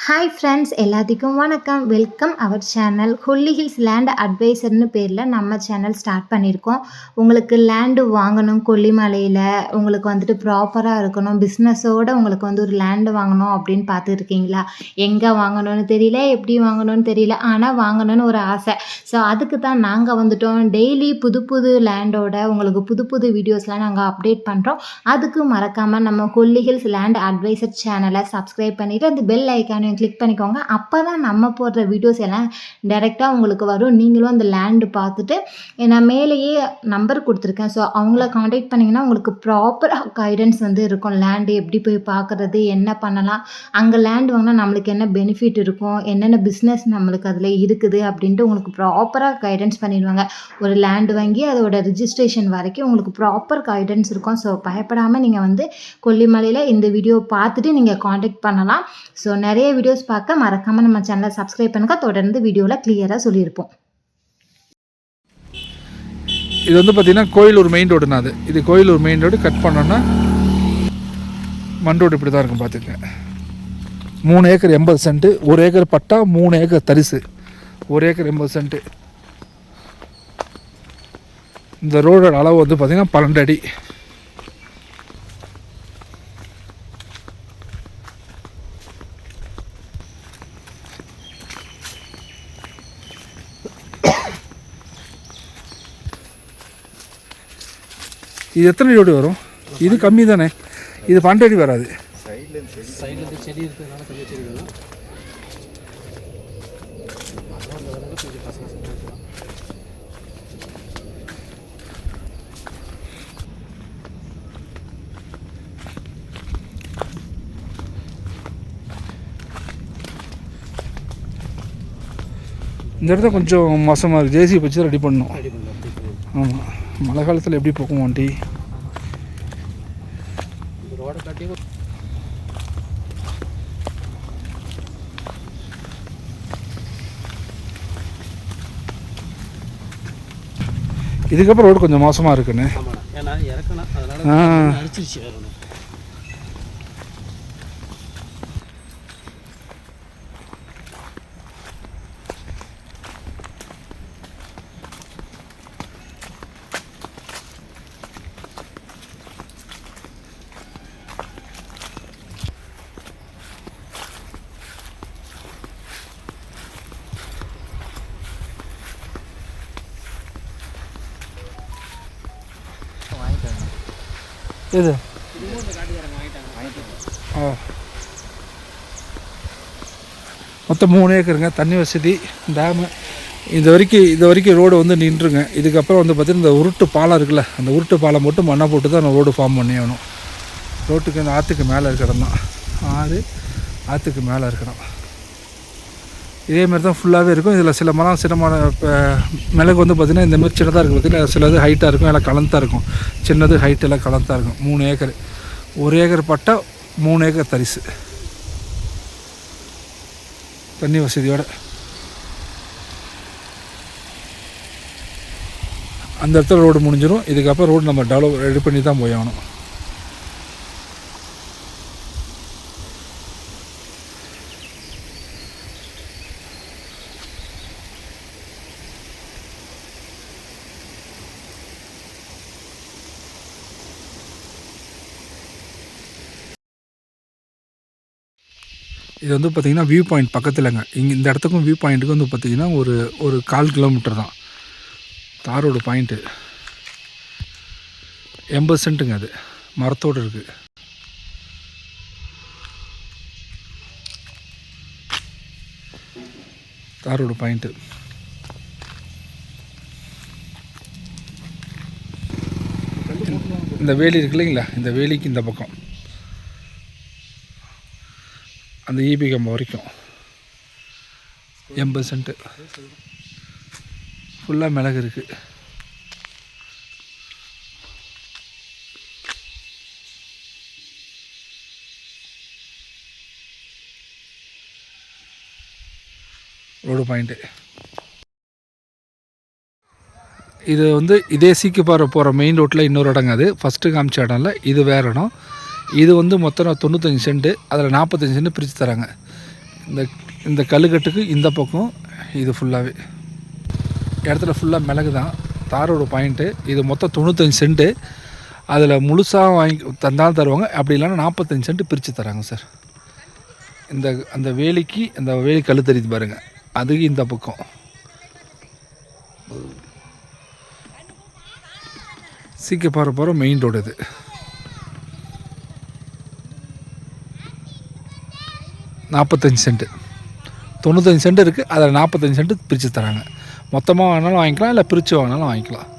Hi friends எல்லாத்துக்கும் வணக்கம். Welcome our channel. Holy Hills Land அட்வைசர்னு பேரில் நம்ம சேனல் ஸ்டார்ட் பண்ணியிருக்கோம். உங்களுக்கு லேண்டு வாங்கணும் கொல்லிமலையில், உங்களுக்கு வந்துட்டு ப்ராப்பராக இருக்கணும், பிஸ்னஸோடு உங்களுக்கு வந்து ஒரு லேண்டு வாங்கணும் அப்படின்னு பார்த்துருக்கீங்களா? எங்கே வாங்கணும்னு தெரியல, எப்படி வாங்கணும்னு தெரியல, ஆனால் வாங்கணும்னு ஒரு ஆசை. ஸோ அதுக்கு தான் நாங்கள் வந்துட்டோம். டெய்லி புது புது லேண்டோட உங்களுக்கு புது புது வீடியோஸ்லாம் நாங்கள் அப்டேட் பண்ணுறோம். அதுக்கு மறக்காமல் நம்ம ஹொல்லி ஹில்ஸ் லேண்ட் அட்வைசர் சேனலை சப்ஸ்கிரைப் பண்ணிவிட்டு அந்த பெல் ஐக்கானையும் கிளிக் பண்ணிக்கோங்க. அப்போ தான் நம்ம போடுற வீடியோஸ் எல்லாம் டைரெக்டாக உங்களுக்கு வரும். நீங்களும் அந்த லேண்டு பார்த்துட்டு நான் மேலேயே நம்பர் கொடுத்துருக்கேன். ஸோ அவங்கள காண்டாக்ட் பண்ணிங்கன்னா உங்களுக்கு ப்ராப்பராக கைடன்ஸ் வந்து இருக்கும். லேண்டு எப்படி போய் பார்க்குறது, என்ன பண்ணலாம், அங்கே லேண்டு வாங்கினா நம்மளுக்கு என்ன பெனிஃபிட் இருக்கும், என்னென்ன பிஸ்னஸ் நம்மளுக்கு அதில் இருக்குது அப்படின்ட்டு உங்களுக்கு ப்ராப்பராக கைடன்ஸ் பண்ணிடுவாங்க. ஒரு லேண்டு வாங்கி அதோட ரிஜிஸ்ட்ரேஷன் வரைக்கும் உங்களுக்கு ப்ராப்பர் கைடன்ஸ் இருக்கும். ஸோ பயப்படாமல் நீங்கள் வந்து கொல்லிமலையில் இந்த வீடியோ பார்த்துட்டு நீங்கள் காண்டாக்ட் பண்ணலாம். ஸோ நிறைய வீடியோஸ் பார்க்க மறக்காமல் நம்ம சேனலை சப்ஸ்கிரைப் பண்ணுங்க. தொடர்ந்து வீடியோவில் கிளியராக சொல்லியிருப்போம். இது வந்து பார்த்தீங்கன்னா கோயிலூர் மெயின் ரோடுனா இது கோயிலூர் மெயின் ரோடு கட் பண்ணோன்னா மண் ரோடு இப்படி தான் இருக்கும். பார்த்துக்கங்க, 3 ஏக்கர் 80 சென்ட்டு, 1 ஏக்கர் பட்டா, 3 ஏக்கர் தரிசு, 1 ஏக்கர் 80 சென்ட்டு. இந்த ரோடோட அளவு வந்து பார்த்திங்கன்னா 12 அடி. இது எத்தனை ரோடு வரும்? இது கம்மி தானே, இது 12 அடி வராது. இந்த இடத்த கொஞ்சம் மோசமாக இருக்குது. ஜேசி வச்சு ரெடி பண்ணணும். ஆமாம், மழை காலத்தில் எப்படி போகும் வண்டி? இதுக்கப்புறம் ரோடு கொஞ்சம் மோசமாக இருக்குன்னு இது மொத்தம் 3 ஏக்கருங்க. தண்ணி வசதி, டேமு. இது வரைக்கும் ரோடு வந்து நின்றுங்க. இதுக்கப்புறம் வந்து பார்த்திங்கன்னா இந்த உருட்டு பாலம் இருக்குல்ல, அந்த உருட்டு பாலம் மட்டும் மண்ணை போட்டு தான் ரோடு ஃபார்ம் பண்ணி ஆகணும். ரோட்டுக்கு அந்த ஆற்றுக்கு மேலே இருக்கணும் தான், ஆறு ஆற்றுக்கு மேலே இருக்கணும். இதேமாதிரி தான் ஃபுல்லாகவே இருக்கும். இதில் சில மரம் இப்போ மிளகு வந்து பார்த்திங்கன்னா இந்தமாதிரி சின்னதாக இருக்குது. பார்த்திங்கன்னா சிலது ஹைட்டாக இருக்கும், எல்லாம் கலந்தாக இருக்கும். சின்னது ஹைட் எல்லாம் கலந்தாக இருக்கும். 3 ஏக்கர், 1 ஏக்கர் பட்டா, 3 ஏக்கர் தரிசு, தண்ணி வசதியோடு. அந்த இடத்துல ரோடு முடிஞ்சிடும். இதுக்கப்புறம் ரோடு நம்ம ரெடி பண்ணி தான் போய் ஆகணும். இது வந்து பார்த்திங்கன்னா வியூ பாயிண்ட் பக்கத்தில்ங்க. இந்த இடத்துக்கும் வியூ பாயிண்ட்டுக்கு வந்து பார்த்திங்கன்னா ஒரு 1/4 கிலோமீட்டர் தான் தாரோட பாயிண்ட்டு. 80 சென்ட்டுங்க. அது மரத்தோடு இருக்குது. தாரோட பாயிண்ட்டு. இந்த வேலி இருக்கு இல்லைங்களா, இந்த வேலிக்கு இந்த பக்கம் அந்த ஈபி கம்பம் வரைக்கும் 80 சென்ட்டு ஃபுல்லாக மிளகு இருக்குது. ரோடு பாயிண்ட்டு இது வந்து இதே சீக்கிப்பாறை போகிற மெயின் ரோட்டில் இன்னொரு இடங்க. அது ஃபஸ்ட்டு காமிச்ச இடம்ல, இது வேறு இடம். இது வந்து மொத்தம் 95 சென்ட்டு, அதில் 45 சென்ட் பிரித்து தராங்க. இந்த இந்த கல்லுக்கட்டுக்கு இந்த பக்கம் இது ஃபுல்லாகவே இடத்துல ஃபுல்லாக மிளகு தான். தாரோட பாயிண்ட்டு இது மொத்தம் 95 சென்ட்டு. அதில் முழுசாக வாங்கி தந்தாலும் தருவாங்க, அப்படி இல்லைன்னா 45 சென்ட் பிரித்து தராங்க சார். அந்த வேலிக்கு அந்த வேலி கல் தெரியுது பாருங்கள், அதுக்கு இந்த பக்கம் சீக்கிரம் போகிற மெயின் ரோடு இது. $45 சென்ட்டு, 95 சென்ட் இருக்குது. அதில் 45 சென்ட் பிரித்து தராங்க. மொத்தமாக வாங்கினாலும் வாங்கிக்கலாம், இல்லை பிரித்து வாங்கினாலும் வாங்கிக்கலாம்.